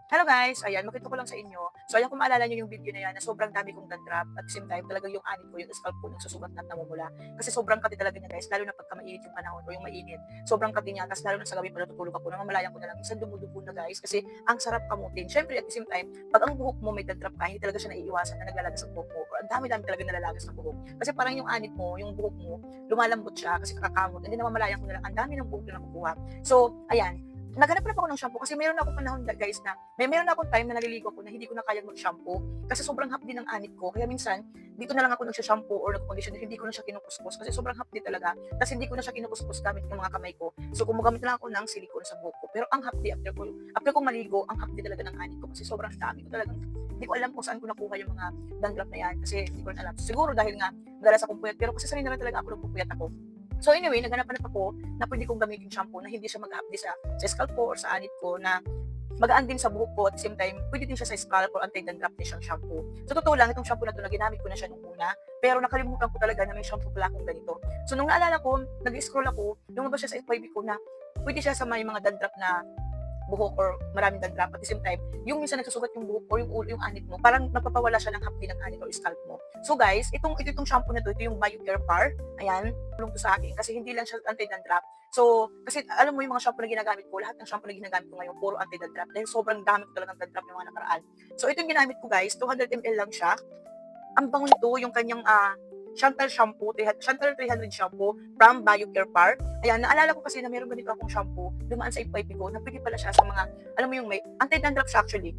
Hello guys, ayan makwento ko lang sa inyo. So ayan kung maalala niyo yung video na yan na sobrang dami kong dandruff at the same time talagang yung anit ko, yung scalp ko nagsusugat at namumula. Kasi sobrang kati talaga niya guys, lalo na pagka mainit yung panahon o yung mainit. Sobrang kati niya, tapos lalo na sa gabi pag natutulog ako, namamalayan ko na lang, minsan dumudugo na guys kasi ang sarap kamutin. Syempre at the same time, pag ang buhok mo may dandruff ka, hindi talaga siya naiiwasan na naglalagas ang buhok mo. Or ang dami-dami talaga nalalagas ng buhok. Kasi parang yung anit mo, yung buhok mo, lumalambot siya kasi kakakamot. And then namamalayan ko na lang, ang dami ng buhok na nakukuha. So, ayan, naghanap ako ng shampoo kasi meron akong panahon guys na meron akong time na naliligo ako na hindi ko na kayang mag-shampoo kasi sobrang hapdi ng anit ko. Kaya minsan, dito na lang ako nagsha-shampoo or nag-conditioner, hindi ko na siya kinukuskus kasi sobrang hapdi talaga. Tapos hindi ko na siya kinukuskus gamit ng mga kamay ko. So gumagamit na lang ako ng silicone sa buhok ko. Pero ang hapdi after ko maligo, ang hapdi talaga ng anit ko kasi sobrang dami ko talagang hindi ko alam kung saan ko nakuha yung mga dandruff na yan kasi hindi ko na alam. Siguro dahil nga madalas akong puyat pero kasi sanay na talaga ako nagpupuyat ako. So anyway, naghanap-hanap ako na pwede kong gamitin shampoo na hindi siya mag-hapdi sa scalp ko or sa anit ko na magaan din sa buhok ko at the same time, pwede din siya sa scalp or anti-dandruff din siyang shampoo. So totoo lang, itong shampoo na 'to na ginamit ko na siya nung una, pero nakalimutan ko talaga na may shampoo pala akong ganito. So nung naalala ko, nag-scroll ako, lumabas siya sa FYP ko na pwede siya sa may mga dandruff na buhok or maraming dandruff at the same time, yung minsan nagsusugat yung buhok or yung ulo, yung anit mo, parang nagpapawala siya ng hapdi ng anit or scalp mo. So guys, itong shampoo na 'to, ito yung BioCare Par. Ayan, tulong 'to sa akin kasi hindi lang siya anti-dandruff. So, kasi alam mo yung mga shampoo na ginagamit ko, lahat ng shampoo na ginagamit ko ngayon puro anti-dandruff dahil sobrang dami ko talagang dandruff yung mga nakaraan. So, ito yung ginamit ko guys, 200 ml lang siya. Ang bango nito, yung kanyang Chantal shampoo, Chantal 300 shampoo from BioCare Par. Ayan, naalala ko kasi na meron ganito akong shampoo, dumaan sa FYP ko, na pwede pala siya sa mga, alam mo yung may, anti-dandruff siya actually.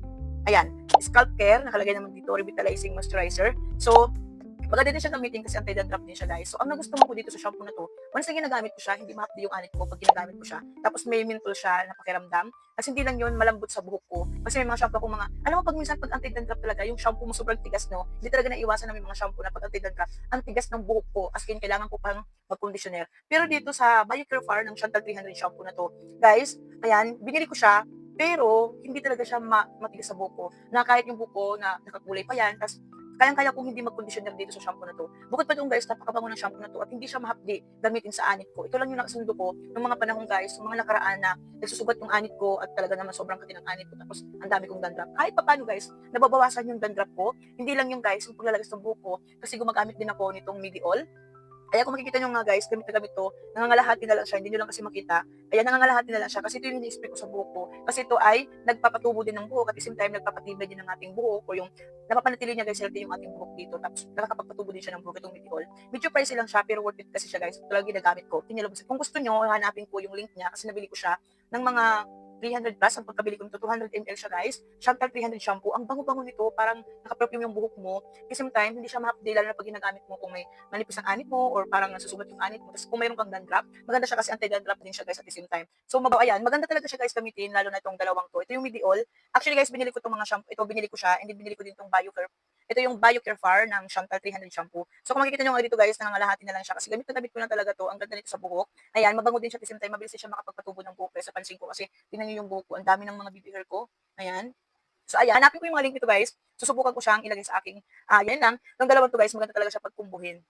Ayan, scalp care, nakalagay naman dito, revitalizing moisturizer. So, maganda din siya gamitin kasi anti-dandruff din siya guys. So, ang nagustuhan ko dito sa shampoo na 'to, once na ginagamit ko siya, hindi mahapdi yung anit ko 'pag ginagamit ko siya. Tapos may menthol siya na pakiramdam. Kasi hindi lang yun, malambot sa buhok ko. Kasi may mga shampoo akong mga, alam mo 'pag minsan 'pag anti-dandruff talaga, yung shampoo mo sobrang tigas 'no, hindi talaga naiiwasan na may mga shampoo na 'pag anti-dandruff, ang tigas ng buhok ko, as in kailangan ko pang mag-conditioner. Pero dito sa BioCare Far ng Chantal 300 shampoo na 'to, guys, ayan, binili ko siya, pero hindi talaga siya matigas sa buhok ko. Na kahit yung buhok ko na nakakulay pa yan, tas kayang-kaya kong hindi mag-conditioner dito sa shampoo na 'to. Bukod pa dun guys, napakabango ng shampoo na 'to at hindi siya mahapdi gamitin sa anit ko. Ito lang yung nakasundo ko nung mga panahon guys, nung mga nakaraan na nagsusugat yung anit ko at talaga naman sobrang kati ng anit ko tapos ang dami kong dandruff. Kahit papaano guys, nababawasan yung dandruff ko. Hindi lang yung guys, yung paglalagay ng buhok ko kasi gumagamit din ako nitong Mediol. Ayan, kung makikita niyo nga guys, gamit na gamit 'to, nangangalahati na lang siya, hindi niyo lang kasi makita. Ayan, nangangalahati na lang siya kasi ito yung ini-spray ko sa buhok ko. Kasi ito ay nagpapatubo din ng buhok at the same time nagpapatibay din ng ating buhok o yung napapanatili niya guys healthy yung ating buhok dito. Tapos nakakapagpatubo din siya ng buhok itong Mediol. Medyo pricey lang siya pero worth it kasi siya guys. Ito lang ginagamit ko. Tinilabas. Kung gusto niyo, hanapin ko yung link niya kasi nabili ko siya ng mga 300 plus ang pagkabili ko nito, 200 ml siya guys. Chantal 300 shampoo. Ang bango-bango nito, parang naka-perfume yung buhok mo. At the same time, hindi siya mahapdi lalo na pag ginagamit mo kung may manipis ang anit mo or parang nasusugat yung anit mo. Tapos kung mayroon kang dandruff, maganda siya kasi anti-dandruff din siya guys at the same time. So ayan, maganda talaga siya guys gamitin lalo na itong dalawang to. Ito yung Mediol. Actually guys, binili ko itong mga shampoo. Ito binili ko siya and then binili ko din itong BioCare. Ito yung BioCare Far ng Chantal 300 shampoo. So kung makikita nyo nga dito guys, nangangalahati na lang siya kasi gamit na gamit ko na talaga to. Ang ganda nito sa buhok. Ayan, mabango din siya at the same time. Mabilis siya makapagpatubo ng buhok sa pansin ko kasi tingnan niyo yung buhok ko. Ang dami ng mga baby hair ko. Ayan. So ayan, hanapin ko yung mga link nito guys. Susubukan ko siyang ilagay sa aking, yan lang. Yung dalawang to guys, maganda talaga siya pagkumbuhin.